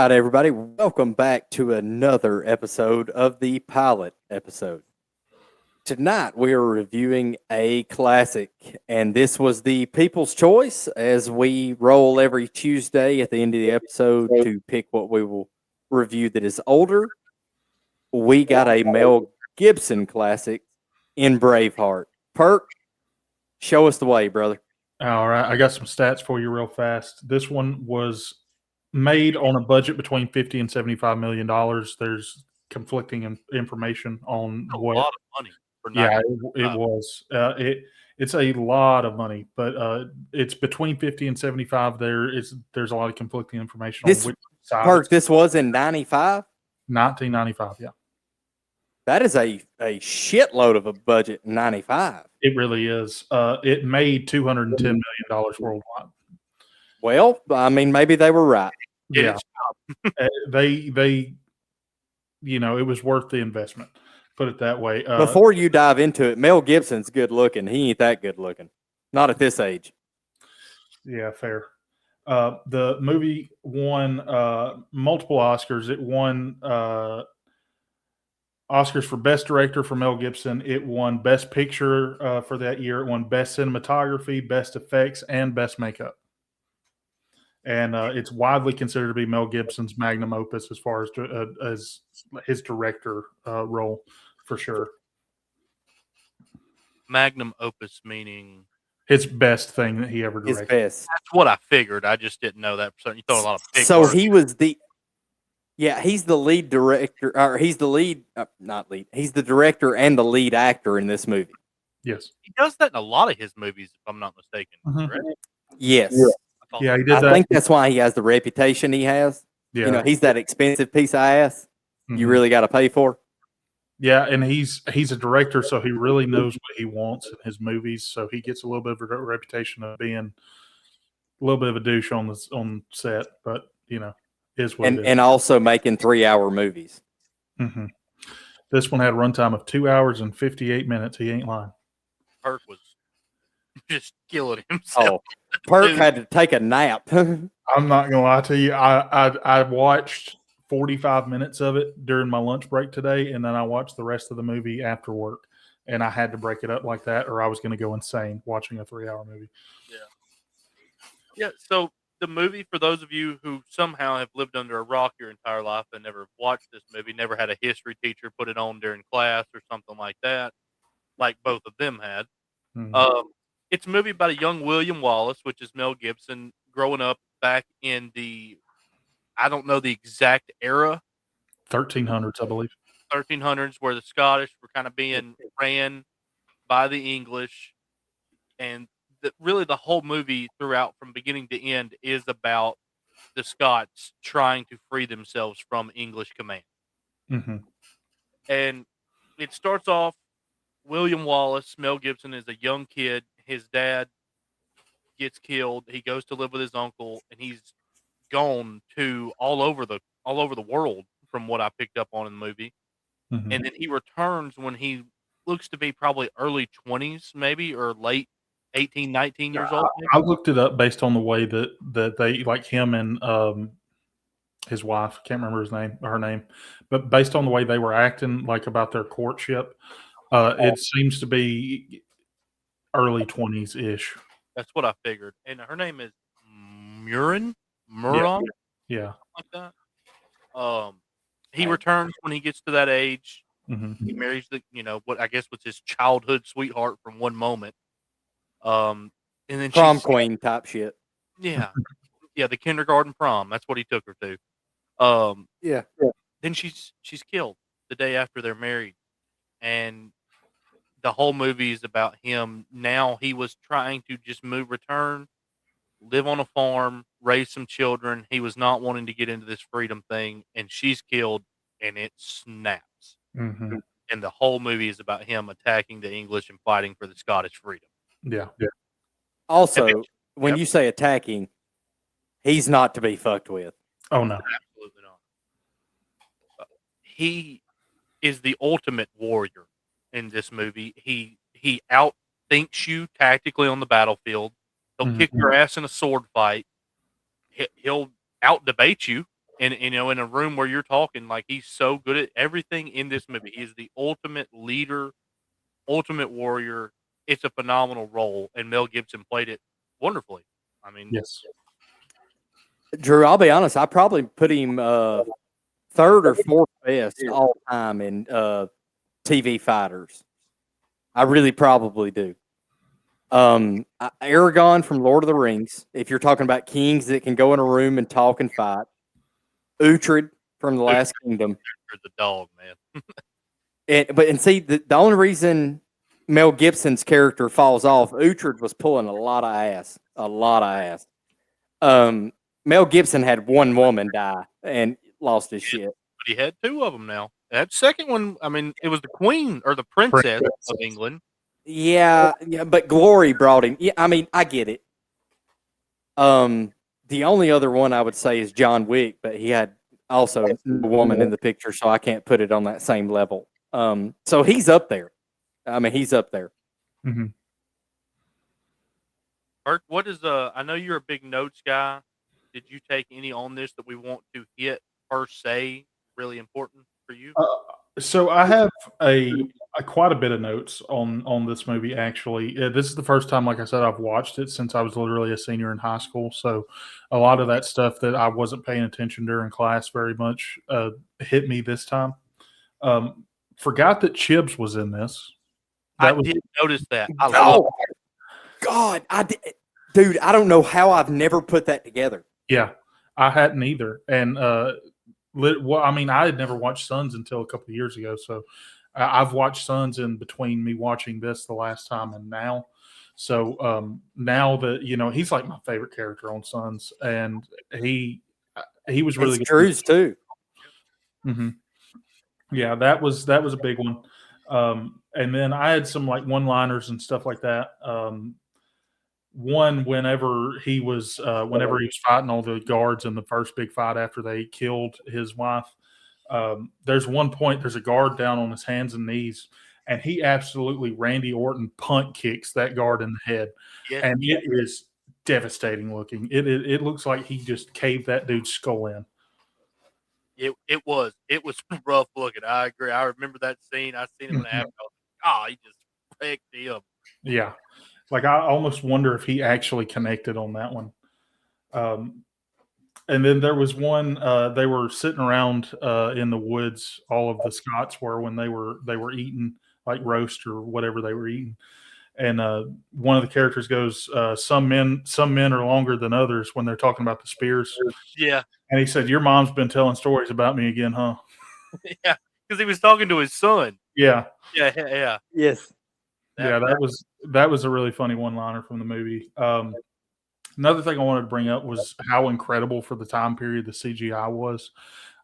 right, everybody. Welcome back to another episode of the pilot episode. Tonight, we are reviewing a classic, and this was the people's choice as we roll every Tuesday at the end of the episode to pick what we will review that is older. We got a Mel Gibson classic in Braveheart. Perk, show us the way, brother. All right, I got some stats for you real fast. This one was made on a budget between $50 and $75 million. There's conflicting information on A what. lot of money for Yeah, it was. It's a lot of money, but it's between 50 and 75. There's a lot of conflicting information This on which side. Perk, this was in 95? 1995, yeah. That is a shitload of a budget in 95. It really is. It made $210 million worldwide. Well, I mean, maybe they were right. Yeah. They it was worth the investment. Put it that way. Before you dive into it, Mel Gibson's good looking. He ain't that good looking. Not at this age. Yeah, fair. The movie won multiple Oscars. It won Oscars for Best Director for Mel Gibson. It won Best Picture for that year. It won Best Cinematography, Best Effects, and Best Makeup. And it's widely considered to be Mel Gibson's magnum opus as far as his director role, for sure. Magnum opus meaning his best thing that he ever directed. His best. That's what I figured. I just didn't know that. So you throw a lot of big So words. he was he's the lead director, or he's the lead, not lead. He's the director and the lead actor in this movie. Yes. He does that in a lot of his movies, if I'm not mistaken. Mhm. Right? Yes. Yeah, he did that. I think that's why he has the reputation he has. Yeah. You know, he's that expensive piece of ass you really got to pay for. Yeah, and he's a director, so he really knows what he wants in his movies. So he gets a little bit of a reputation of being a little bit of a douche on set, but is what it is. And also making 3-hour movies. Mm-hmm. This one had a runtime of 2 hours and 58 minutes. He ain't lying. Perk was just killing himself. Oh, Perk had to take a nap. I'm not gonna lie to you. I watched 45 minutes of it during my lunch break today, and then I watched the rest of the movie after work. And I had to break it up like that, or I was going to go insane watching a 3-hour movie. Yeah. So the movie, for those of you who somehow have lived under a rock your entire life and never watched this movie, never had a history teacher put it on during class or something like that, like both of them had. Mm-hmm. It's a movie about a young William Wallace, which is Mel Gibson, growing up back in I don't know the exact era. 1300s, I believe. 1300s, where the Scottish were kind of being ran by the English. And really the whole movie throughout from beginning to end is about the Scots trying to free themselves from English command. Mm-hmm. And it starts off, William Wallace, Mel Gibson, is a young kid. His dad gets killed. He goes to live with his uncle, and he's gone to all over the world, from what I picked up on in the movie. Mm-hmm. And then he returns when he looks to be probably early 20s, maybe, or late 18, 19 years old. I looked it up based on the way that they, like him and his wife, can't remember her name, but based on the way they were acting, like about their courtship, it seems to be early 20s ish. That's what I figured. And her name is Muron. Yeah. Like that. He returns when he gets to that age. Mm-hmm. He marries what I guess was his childhood sweetheart from one moment. And then Prom queen type shit. Yeah. Yeah, the kindergarten prom. That's what he took her to. Yeah. Then she's killed the day after they're married. And the whole movie is about him. Now he was trying to just return, live on a farm, raise some children. He was not wanting to get into this freedom thing, and she's killed, and it snaps. Mm-hmm. And the whole movie is about him attacking the English and fighting for the Scottish freedom. Yeah. Also, when you say attacking, he's not to be fucked with. Oh, no. Absolutely not. He is the ultimate warrior in this movie. He outthinks you tactically on the battlefield. He'll kick your ass in a sword fight. He'll out-debate you And you know, in a room where you're talking, like he's so good at everything in this movie. He is the ultimate leader, ultimate warrior. It's a phenomenal role, and Mel Gibson played it wonderfully. I mean, Yes. Drew, I'll be honest. I probably put him third or fourth best all time in TV fighters. I really probably do. Aragon from Lord of the Rings. If you're talking about kings that can go in a room and talk and fight, Uhtred from the Last Kingdom. you're the dog, man. And see, the only reason Mel Gibson's character falls off, Uhtred was pulling a lot of ass. Mel Gibson had one woman die and lost his shit. But he had two of them now. That second one, I mean, it was the queen or the princess of England. Yeah, but Glory brought him. Yeah, I mean, I get it. The only other one I would say is John Wick, but he had also a woman in the picture, so I can't put it on that same level. So he's up there. I mean, he's up there. Mm-hmm. Bert, what is I know you're a big notes guy. Did you take any on this that we want to hit per se? Really important for you? So I have a quite a bit of notes on this movie. Actually, this is the first time, like I said, I've watched it since I was literally a senior in high school. So a lot of that stuff that I wasn't paying attention during class very much hit me this time. Forgot that Chibs was in this. I did notice that. God, I did, dude. I don't know how I've never put that together. Yeah, I hadn't either. And well, I mean, I had never watched Sons until a couple of years ago. So I've watched Sons in between me watching this the last time and now. So now that he's like my favorite character on Sons, and he was really good. Drew's too. Mm-hmm. Yeah, that was a big one. And then I had some like one-liners and stuff like that. One whenever he was fighting all the guards in the first big fight after they killed his wife. There's one point, there's a guard down on his hands and knees, and he absolutely Randy Orton punt kicks that guard in the head. Yes. And it is devastating looking. It looks like he just caved that dude's skull in. It was rough looking. I agree. I remember that scene. I seen him in the after. He just wrecked him. Yeah. Like, I almost wonder if he actually connected on that one. And then there was one, they were sitting around in the woods, all of the Scots were, when they were eating like roast or whatever they were eating. And one of the characters goes, some men are longer than others, when they're talking about the spears. Yeah. And he said, "Your mom's been telling stories about me again, huh?" Yeah, because he was talking to his son. Yeah. Yeah. Yes. That was a really funny one-liner from the movie. Another thing I wanted to bring up was how incredible for the time period the CGI was.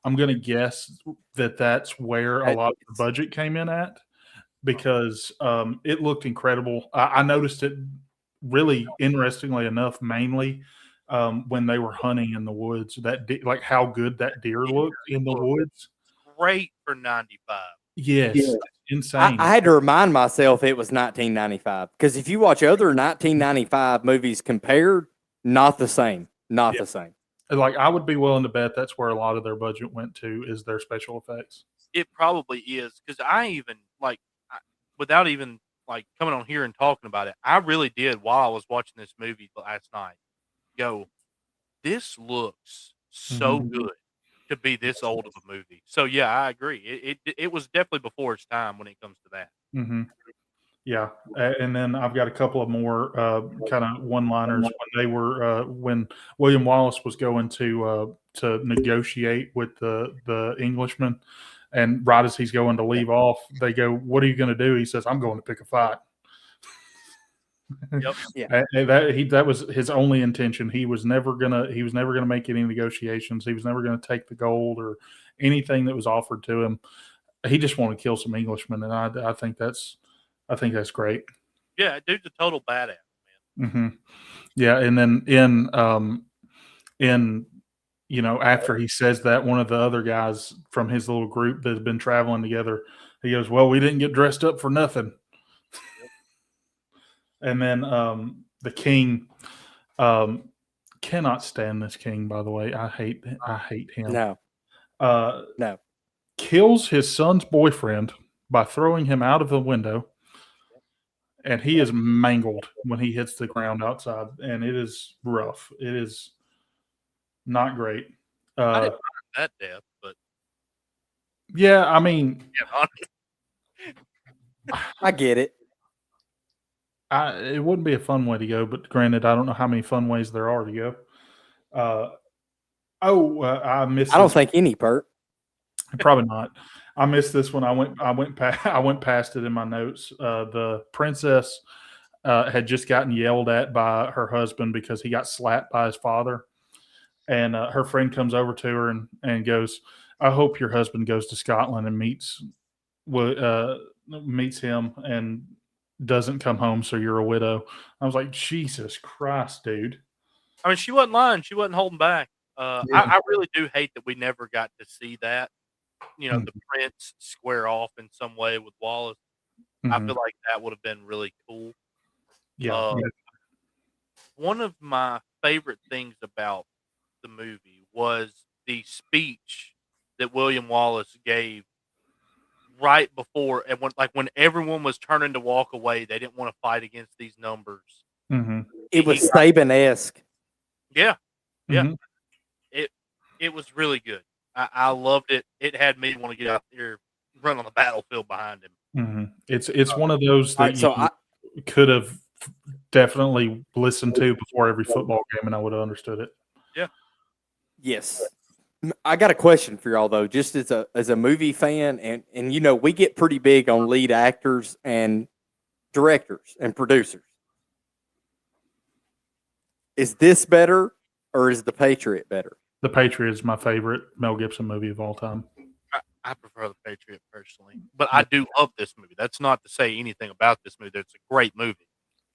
I'm going to guess that that's where a lot of the budget came in at, because it looked incredible. I noticed it really, interestingly enough, mainly when they were hunting in the woods. Like how good that deer looked in the woods. Great for 95. Yes. Yeah. Insane. I had to remind myself it was 1995, because if you watch other 1995 movies compared, not the same. The same. Like, I would be willing to bet that's where a lot of their budget went to, is their special effects. It probably is, because I even without even like coming on here and talking about it, I really did, while I was watching this movie last night, go, this looks so good to be this old of a movie. So yeah, I agree. It was definitely before its time when it comes to that. Mm-hmm. Yeah, and then I've got a couple of more kind of one-liners when William Wallace was going to negotiate with the Englishman, and right as he's going to leave off, they go, "What are you going to do?" He says, "I'm going to pick a fight." Yep. Yeah. That was his only intention. He was never gonna make any negotiations. He was never gonna take the gold or anything that was offered to him. He just wanted to kill some Englishmen, and I think that's great. Yeah, dude's a total badass, man. Mm-hmm. Yeah, and then after he says that, one of the other guys from his little group that has been traveling together, he goes, "Well, we didn't get dressed up for nothing." And then the king cannot stand this king. By the way, I hate him. No, Uh, no. kills his son's boyfriend by throwing him out of the window, and he is mangled when he hits the ground outside, and it is rough. It is not great. I didn't mind that death, but Yeah, I mean, I get it. it wouldn't be a fun way to go, but granted, I don't know how many fun ways there are to go. I missed. I don't this. think any Bert. Probably not. I missed this one. I went past it in my notes. The princess had just gotten yelled at by her husband because he got slapped by his father, and her friend comes over to her and goes, "I hope your husband goes to Scotland and meets him and doesn't come home, so you're a widow." I was like, Jesus Christ, dude. I mean, she wasn't lying. She wasn't holding back. Yeah. I really do hate that we never got to see that. The prince square off in some way with Wallace. I feel like that would have been really cool. Yeah. One of my favorite things about the movie was the speech that William Wallace gave right before, and when everyone was turning to walk away, they didn't want to fight against these numbers. It was Saban-esque. Yeah. It was really good. I loved it. It had me want to get out there, run on the battlefield behind him. It's one of those that you could have definitely listened to before every football game, and I would have understood it. Yeah. Yes. I got a question for y'all though, just as a movie fan, and we get pretty big on lead actors and directors and producers. Is this better or is The Patriot better? The Patriot is my favorite Mel Gibson movie of all time. I prefer The Patriot personally, but I do love this movie. That's not to say anything about this movie. It's a great movie.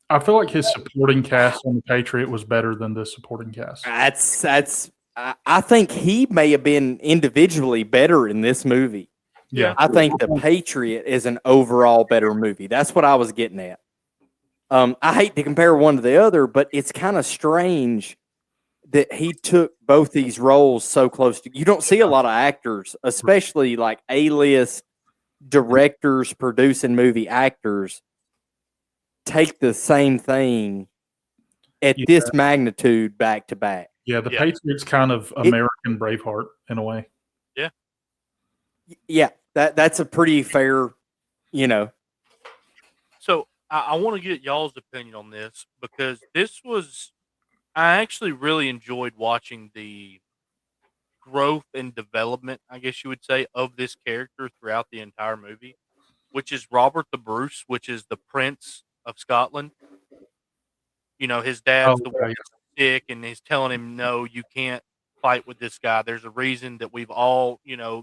I feel like his supporting cast on The Patriot was better than the supporting cast. I think he may have been individually better in this movie. Yeah. I think The Patriot is an overall better movie. That's what I was getting at. I hate to compare one to the other, but it's kind of strange that he took both these roles so close to. You don't see a lot of actors, especially like A-list directors, producing movie actors, take the same thing at this magnitude back to back. Yeah, The Patriot's kind of American Braveheart in a way. Yeah. Yeah, that's a pretty fair, So I want to get y'all's opinion on this because I actually really enjoyed watching the growth and development, I guess you would say, of this character throughout the entire movie, which is Robert the Bruce, which is the Prince of Scotland. His dad's the one that's sick, and he's telling him, no, you can't fight with this guy. There's a reason that we've all,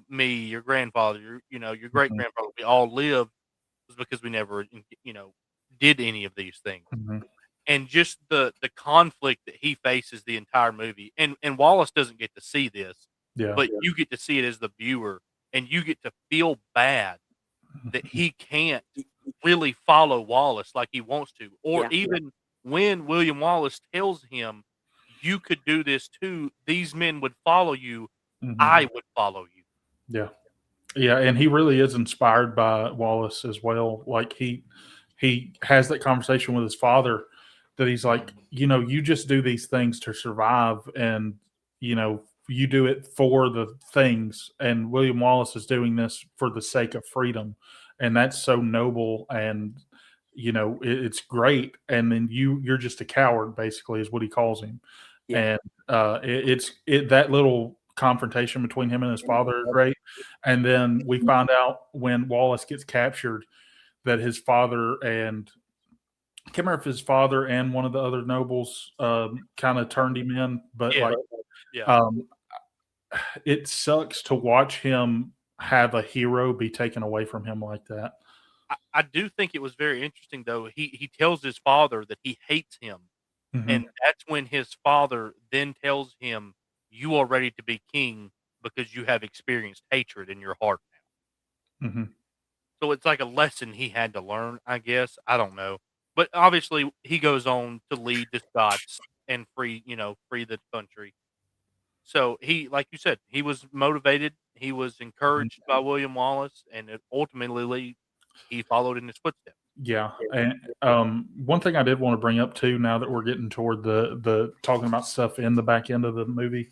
me, your grandfather, your great grandfather, we all lived was because we never, did any of these things. And just the conflict that he faces the entire movie. And Wallace doesn't get to see this, but you get to see it as the viewer, and you get to feel bad that he can't really follow Wallace like he wants to. Or even when William Wallace tells him, you could do this too, these men would follow you, I would follow you. Yeah. Yeah, and he really is inspired by Wallace as well. Like he has that conversation with his father that he's like, you just do these things to survive, and you do it for the things, and William Wallace is doing this for the sake of freedom, and that's so noble, and it's great. And then you're just a coward, basically, is what he calls him. And that little confrontation between him and his father is great. And then we find out when Wallace gets captured that his father and I can't remember if his father and one of the other nobles kind of turned him in, but it sucks to watch him have a hero be taken away from him like that. I do think it was very interesting, though. He tells his father that he hates him, and that's when his father then tells him, you are ready to be king because you have experienced hatred in your heart now. So it's like a lesson he had to learn, I guess. I don't know. But obviously, he goes on to lead the Scots and free the country. So he, like you said, he was motivated. He was encouraged by William Wallace, and ultimately he followed in his footsteps. Yeah, and one thing I did want to bring up too, now that we're getting toward the talking about stuff in the back end of the movie,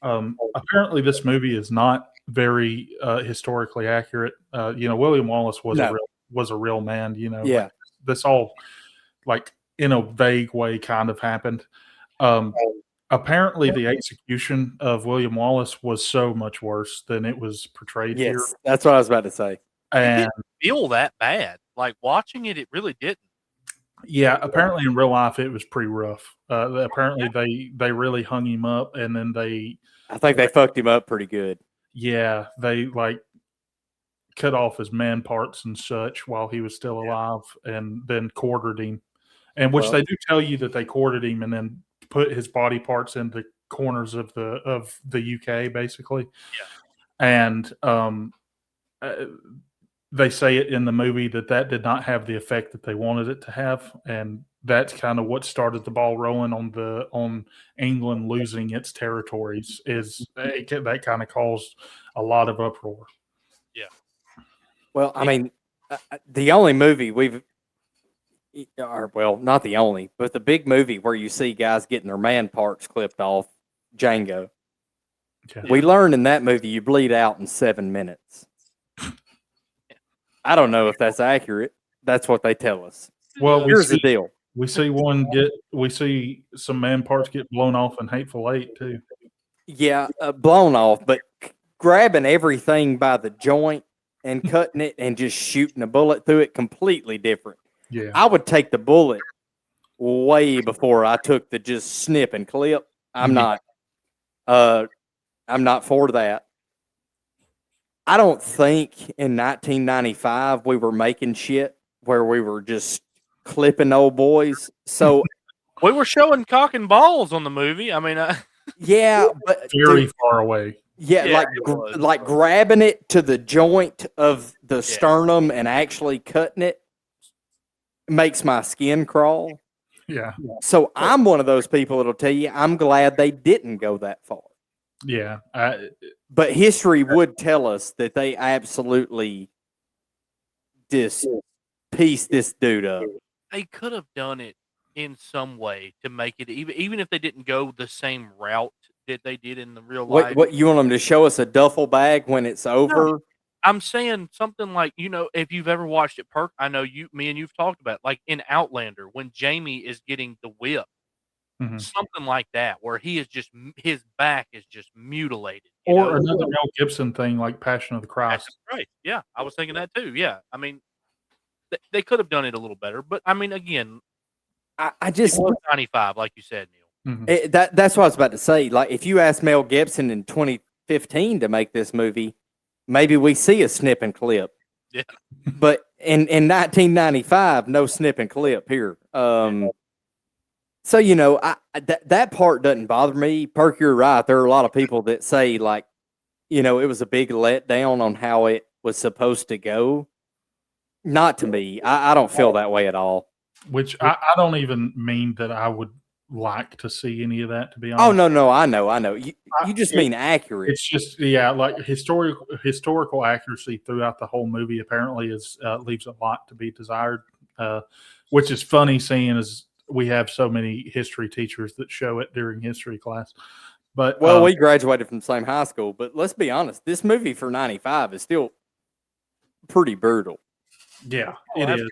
apparently this movie is not very historically accurate. William Wallace was a real man. Yeah. Like, this all, like, in a vague way kind of happened. Apparently the execution of William Wallace was so much worse than it was portrayed here. Yes, that's what I was about to say. It And didn't feel that bad. Like watching it really didn't. yeah, apparently in real life it was pretty rough. Apparently they really hung him up, and then I think they fucked him up pretty good. yeah, they like cut off his man parts and such while he was still alive, and then quartered him. And which they do tell you that they quartered him and then put his body parts in the corners of the UK, basically. Yeah. And they say it in the movie that did not have the effect that they wanted it to have, and that's kind of what started the ball rolling on England losing its territories. That kind of caused a lot of uproar. Yeah. Well, I mean, the only movie not the only, but the big movie where you see guys getting their man parts clipped off, Django. Yeah. We learned in that movie you bleed out in 7 minutes. I don't know if that's accurate. That's what they tell us. Well, here's the deal. We see some man parts get blown off in Hateful Eight too. Yeah, blown off, but grabbing everything by the joint and cutting it and just shooting a bullet through it, completely different. Yeah, I would take the bullet way before I took the just snip and clip. I'm not for that. I don't think in 1995 we were making shit where we were just clipping old boys. So we were showing cock and balls on the movie. I mean, yeah, but very far away. Yeah, like grabbing it to the joint of the sternum and actually cutting it makes my skin crawl. Yeah. So I'm one of those people that'll tell you I'm glad they didn't go that far. Yeah. But history would tell us that they absolutely just pieced this dude up. They could have done it in some way to make it, even if they didn't go the same route that they did in the real life. What you want them to show us a duffel bag when it's over? No, I'm saying something like, if you've ever watched it, I know me and you've talked about it, like in Outlander when Jamie is getting the whip. Something like that, where he is just his back is just mutilated, or another Mel Gibson thing like Passion of the Christ. Right? Yeah, I was thinking that too. Yeah, I mean, they could have done it a little better, but I mean, again, I just it was 95, like you said, Neil. That's what I was about to say. Like, if you asked Mel Gibson in 2015 to make this movie, maybe we see a snip and clip. Yeah, but in 1995, no snip and clip here. So, that part doesn't bother me. Perk, you're right. There are a lot of people that say, like, it was a big letdown on how it was supposed to go. Not to me. I don't feel that way at all. Which I don't even mean that I would like to see any of that, to be honest. Oh, no. I know. You just mean accurate. It's just, like historical accuracy throughout the whole movie apparently leaves a lot to be desired, which is funny seeing as we have so many history teachers that show it during history class. But we graduated from the same high school, but let's be honest, this movie for 95 is still pretty brutal. Yeah, it is.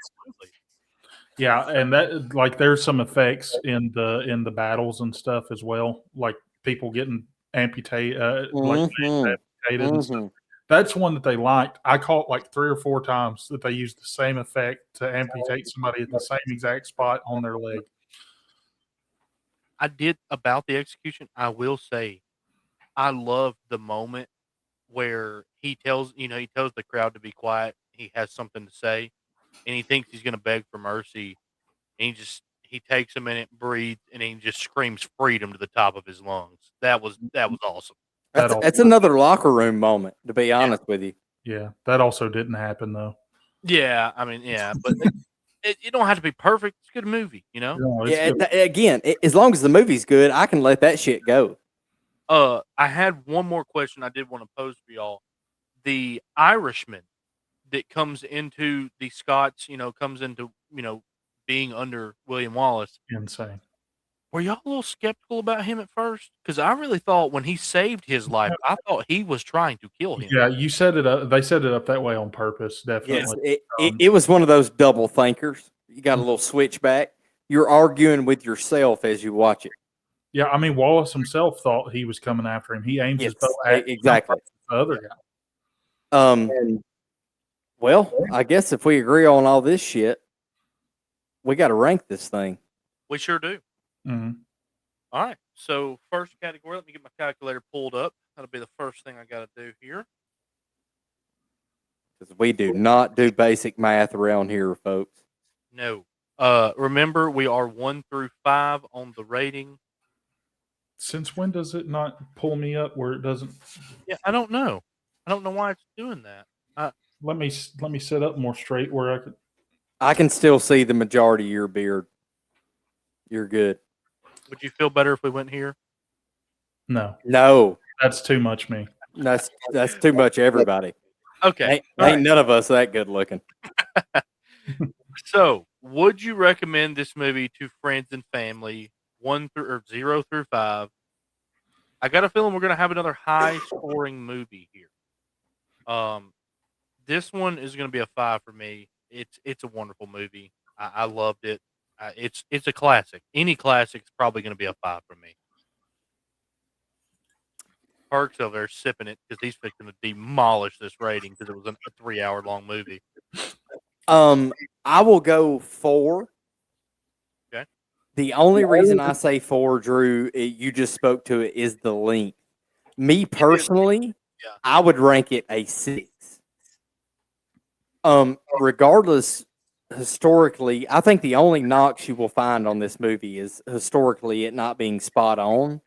Yeah, and that, like, there's some effects in the battles and stuff as well, like people getting amputated, and stuff. That's one that they liked. I caught like 3 or 4 times that they used the same effect to amputate somebody at the same exact spot on their leg. I did about the execution. I will say, I love the moment where he tells the crowd to be quiet. He has something to say, and he thinks he's going to beg for mercy. And he takes a minute, breathes, and he just screams freedom to the top of his lungs. That was awesome. That's another locker room moment, to be honest with you. Yeah, that also didn't happen though. Yeah, I mean, yeah, but It don't have to be perfect. It's a good movie, you know. No, it's Yeah, good. again, as long as the movie's good, I can let that shit go. I had one more question I did want to pose for y'all. The Irishman that comes into the Scots, comes into being under William Wallace. Insane. Were y'all a little skeptical about him at first? Because I really thought when he saved his life, I thought he was trying to kill him. Yeah, you set it up. They set it up that way on purpose. Yes, Definitely. it was one of those double thinkers. You got a little switchback. You're arguing with yourself as you watch it. Yeah, I mean Wallace himself thought he was coming after him. He aims his bow at exactly the other guy. Well, I guess if we agree on all this shit, we got to rank this thing. We sure do. Mm-hmm. All right. So first category. Let me get my calculator pulled up. That'll be the first thing I got to do here. Because we do not do basic math around here, folks. No. Remember, we are 1 through 5 on the rating. Since when does it not pull me up where it doesn't? Yeah, I don't know. I don't know why it's doing that. Let me set up more straight where I could. I can still see the majority of your beard. You're good. Would you feel better if we went here? No, that's too much me. That's too much everybody. Okay, ain't none of us that good looking. So, would you recommend this movie to friends and family, 0 through 5? I got a feeling we're going to have another high scoring movie here. This one is going to be a 5 for me. It's a wonderful movie. I loved it. It's a classic. Any classic is probably going to be a 5 for me. Perk's over there sipping it because he's fixing to demolish this rating because it was a 3-hour long movie. I will go 4. Okay. The only reason I say 4, Drew, you just spoke to it, is the length. Me personally, I would rank it a 6. Regardless, historically, I think the only knocks you will find on this movie is historically it not being spot on.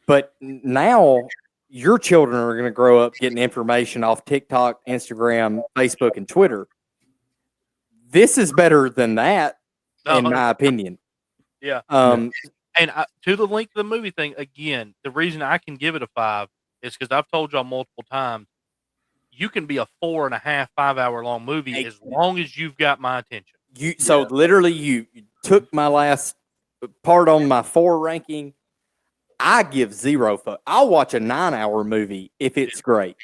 But now your children are going to grow up getting information off TikTok, Instagram, Facebook, and Twitter. This is better than that, in my opinion. Yeah. And to the length of the movie thing, again, the reason I can give it a 5 is because I've told y'all multiple times, you can be a 4.5, 5-hour long movie as long as you've got my attention. So literally, you took my last part on my 4 ranking. I give 0 fuck. I'll watch a 9-hour movie if it's great.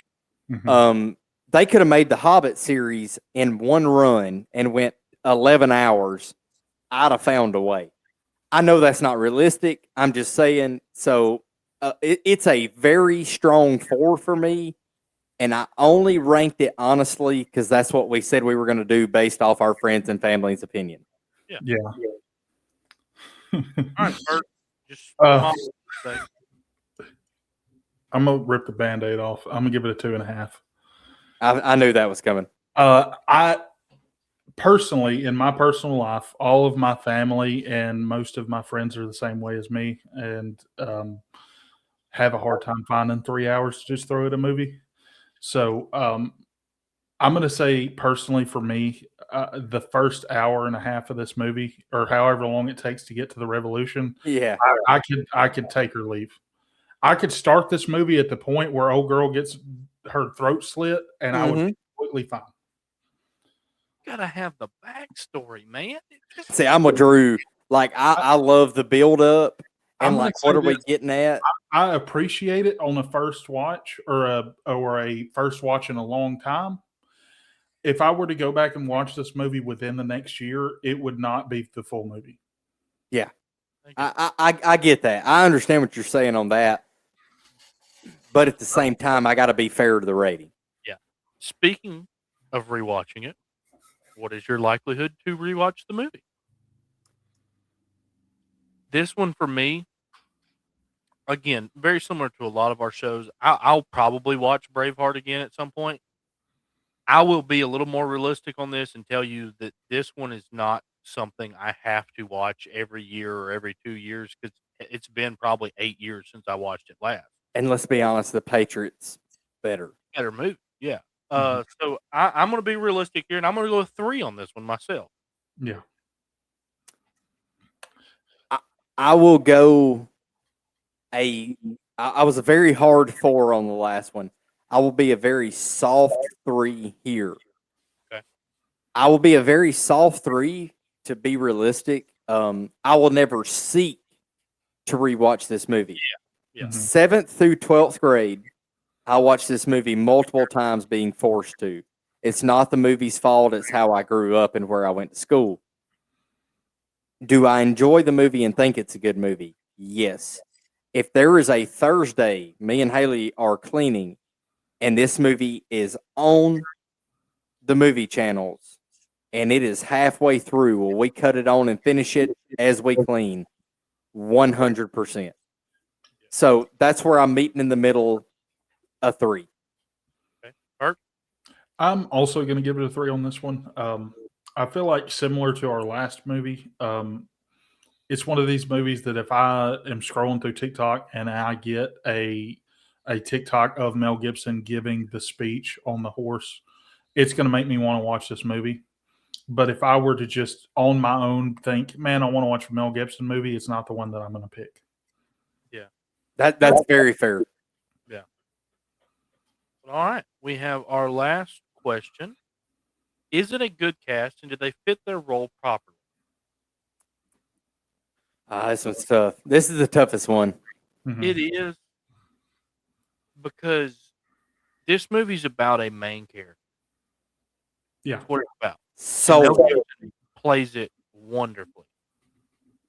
Mm-hmm. They could have made the Hobbit series in one run and went 11 hours. I'd have found a way. I know that's not realistic. I'm just saying. So it's a very strong 4 for me. And I only ranked it honestly because that's what we said we were going to do based off our friends and family's opinion. Yeah. All right, Bert. Just I'm gonna rip the Band-Aid off. I'm gonna give it a 2.5. I knew that was coming. I personally, in my personal life, all of my family and most of my friends are the same way as me, and have a hard time finding 3 hours to just throw at a movie. So I'm going to say personally for me, the first hour and a half of this movie, or however long it takes to get to the Revolution, I could take or leave. I could start this movie at the point where old girl gets her throat slit, and I would be completely fine. Gotta have the backstory, man. See, I'm a Drew. Like I love the build up, and like, what are we getting at? I appreciate it on a first watch or a first watch in a long time. If I were to go back and watch this movie within the next year, it would not be the full movie. Yeah, I get that. I understand what you're saying on that, but at the same time, I got to be fair to the rating. Yeah. Speaking of rewatching it, what is your likelihood to rewatch the movie? This one for me, again, very similar to a lot of our shows. I'll probably watch Braveheart again at some point. I will be a little more realistic on this and tell you that this one is not something I have to watch every year or every 2 years because it's been probably 8 years since I watched it last. And let's be honest, The Patriot's better. Better movie, yeah. So I'm going to be realistic here, and I'm going to go with 3 on this one myself. Yeah. I will go I was a very hard 4 on the last one. I will be a very soft 3 here. Okay. I will be a very soft 3 to be realistic. I will never seek to rewatch this movie. Yeah. Mhm. 7th through 12th grade, I watched this movie multiple times being forced to. It's not the movie's fault, it's how I grew up and where I went to school. Do I enjoy the movie and think it's a good movie? Yes. If there is a Thursday, me and Haley are cleaning, and this movie is on the movie channels, and it is halfway through, will we cut it on and finish it as we clean? 100%. So that's where I'm meeting in the middle, a 3. Okay. Bert? I'm also going to give it a 3 on this one. I feel like similar to our last movie, it's one of these movies that if I am scrolling through TikTok and I get a TikTok of Mel Gibson giving the speech on the horse, it's going to make me want to watch this movie. But if I were to just on my own think, man, I want to watch a Mel Gibson movie, it's not the one that I'm going to pick. Yeah. That's very fair. Yeah. All right. We have our last question. Is it a good cast and did they fit their role properly? This one's tough. This is the toughest one. Mhm. It is because this movie's about a main character. Yeah. That's what it's about. So Mel Gibson plays it wonderfully.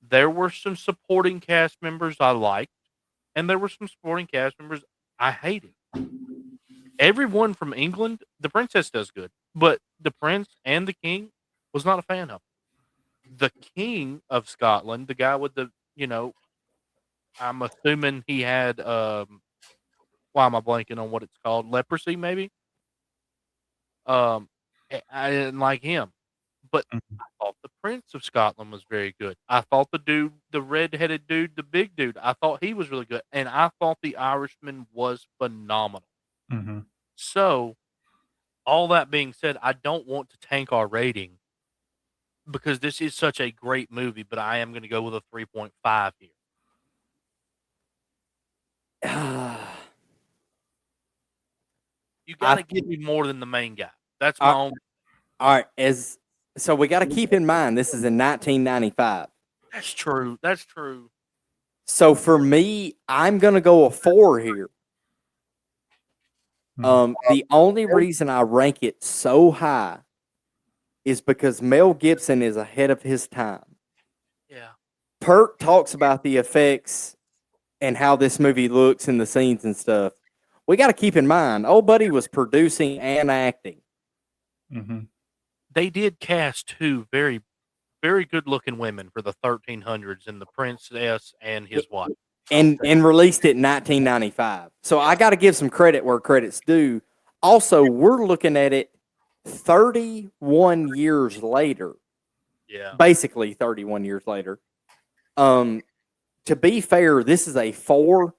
There were some supporting cast members I liked, and there were some supporting cast members I hated. Everyone from England, the princess does good, but the prince and the king was not a fan of. The king of Scotland, the guy with the, I'm assuming he had, why am I blanking on what it's called? Leprosy, maybe? I didn't like him. But Mhm. I thought the Prince of Scotland was very good. I thought the red-headed dude, the big dude, I thought he was really good. And I thought the Irishman was phenomenal. Mhm. So, all that being said, I don't want to tank our rating because this is such a great movie, but I am going to go with a 3.5 here. You got to give me more than the main guy. That's my own. All right, so we got to keep in mind this is in 1995. That's true. That's true. So for me, I'm gonna go a 4 here. The only reason I rank it so high is because Mel Gibson is ahead of his time. Yeah. Perk talks about the effects and how this movie looks and the scenes and stuff. We got to keep in mind, old buddy was producing and acting. Mhm. They did cast 2 very, very good-looking women for the 1300s and the princess and his wife. And released it in 1995. So I got to give some credit where credit's due. Also, we're looking at it 31 years later. Yeah. Basically 31 years later. To be fair, this is a 4.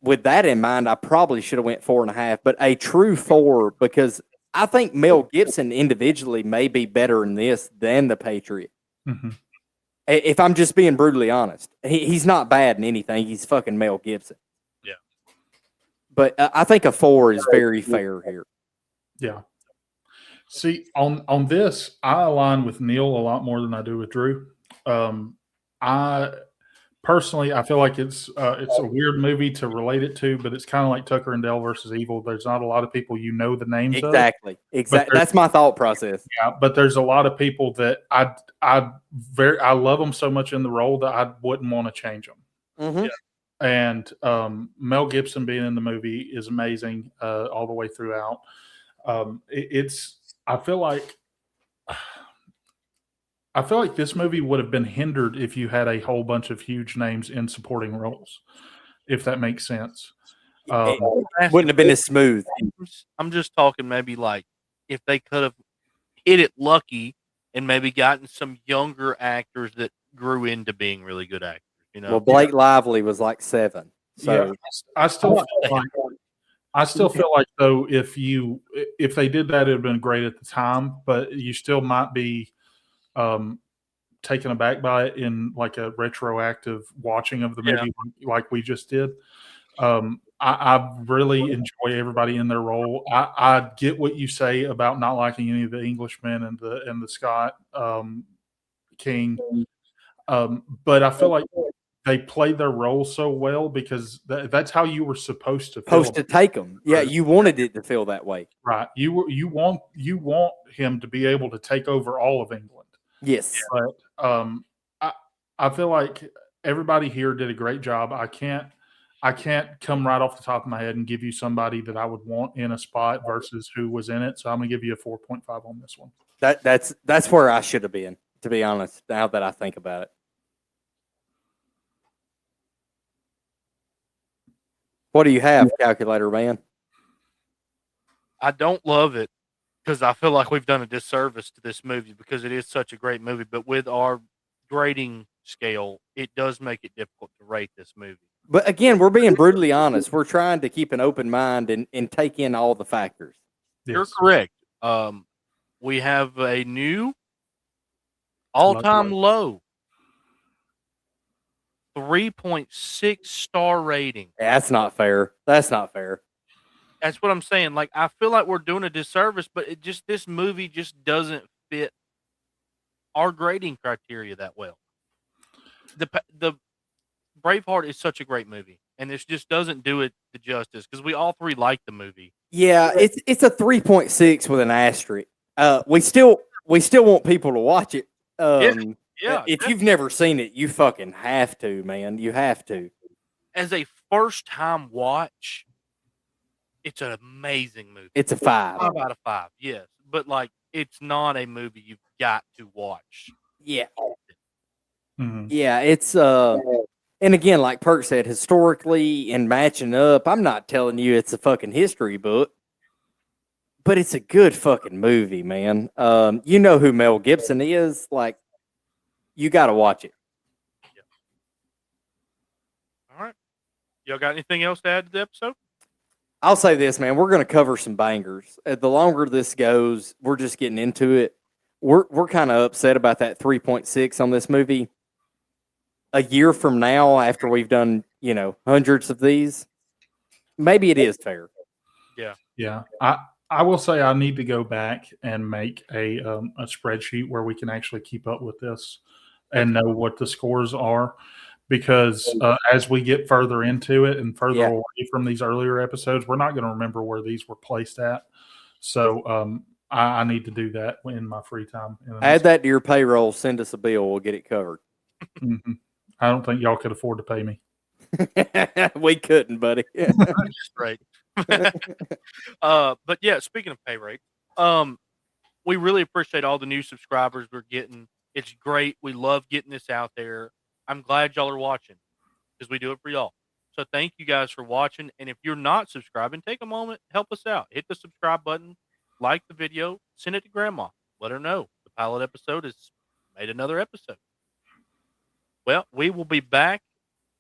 With that in mind, I probably should have went 4.5, but a true 4 because I think Mel Gibson individually may be better in this than The Patriot. Mhm. If I'm just being brutally honest, he's not bad in anything. He's fucking Mel Gibson. Yeah. But I think a 4 is very fair here. Yeah. See, on this, I align with Neil a lot more than I do with Drew. I personally, I feel like it's a weird movie to relate it to, but it's kind of like Tucker and Dale versus Evil. There's not a lot of people you know the names of. Exactly. That's my thought process. Yeah, but there's a lot of people that I love them so much in the role that I wouldn't want to change them. Mm-hmm. Yeah. And Mel Gibson being in the movie is amazing all the way throughout. I feel like this movie would have been hindered if you had a whole bunch of huge names in supporting roles, if that makes sense. It wouldn't have been as smooth. I'm just talking maybe like if they could have hit it lucky and maybe gotten some younger actors that grew into being really good actors. Well, Blake Lively was like 7. So yeah, I still feel like I still feel like though if they did that, it'd have been great at the time, but you still might be taken aback by it in like a retroactive watching of the movie, like we just did. I really enjoy everybody in their role. I get what you say about not liking any of the Englishmen and the Scott King, but I feel like they played their role so well because that's how you were supposed to feel. Supposed to take them. Yeah, you wanted it to feel that way. Right. You want him to be able to take over all of England. Yes. But I feel like everybody here did a great job. I can't come right off the top of my head and give you somebody that I would want in a spot versus who was in it. So I'm gonna give you a 4.5 on this one. That's where I should have been, to be honest, now that I think about it. What do you have, calculator man? I don't love it because I feel like we've done a disservice to this movie because it is such a great movie. But with our grading scale, it does make it difficult to rate this movie. But again, we're being brutally honest. We're trying to keep an open mind and take in all the factors. Yes. You're correct. We have a new all-time low. 3.6 star rating. Yeah, that's not fair. That's not fair. That's what I'm saying. Like, I feel like we're doing a disservice, but this movie just doesn't fit our grading criteria that well. The Braveheart is such a great movie, and this just doesn't do it the justice because we all three like the movie. Yeah, it's a 3.6 with an asterisk. We still want people to watch it. Yeah, if you've never seen it, you fucking have to, man. You have to. As a first-time watch, it's an amazing movie. It's a 5. 5 out of 5, yes. But, like, it's not a movie you've got to watch. Yeah. Mm-hmm. Yeah, it's and again, like Perk said, historically and matching up, I'm not telling you it's a fucking history book, but it's a good fucking movie, man. You know who Mel Gibson is, like, you got to watch it. Yeah. All right. Y'all got anything else to add to the episode? I'll say this, man. We're going to cover some bangers. The longer this goes, we're just getting into it. We're kind of upset about that 3.6 on this movie. A year from now, after we've done, hundreds of these, maybe it is fair. Yeah. Yeah. I will say I need to go back and make a spreadsheet where we can actually keep up with this and know what the scores are, because as we get further into it and further away from these earlier episodes, we're not going to remember where these were placed at. So I need to do that in my free time. Add that to your payroll. Send us a bill. We'll get it covered. Mm-hmm. I don't think y'all could afford to pay me. We couldn't, buddy. Right. But yeah, speaking of pay rate, we really appreciate all the new subscribers we're getting. It's great. We love getting this out there. I'm glad y'all are watching because we do it for y'all. So thank you guys for watching. And if you're not subscribing, take a moment, help us out. Hit the subscribe button, like the video, send it to grandma. Let her know the pilot episode has made another episode. Well, we will be back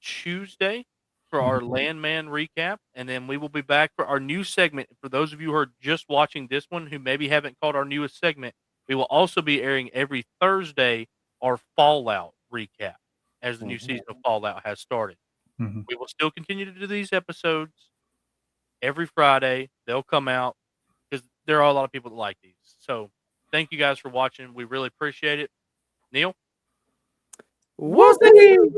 Tuesday for our Landman recap, and then we will be back for our new segment. For those of you who are just watching this one who maybe haven't caught our newest segment, we will also be airing every Thursday our Fallout recap as the new season of Fallout has started. Mm-hmm. We will still continue to do these episodes every Friday. They'll come out because there are a lot of people that like these. So thank you guys for watching. We really appreciate it. Neil? Whoopsie!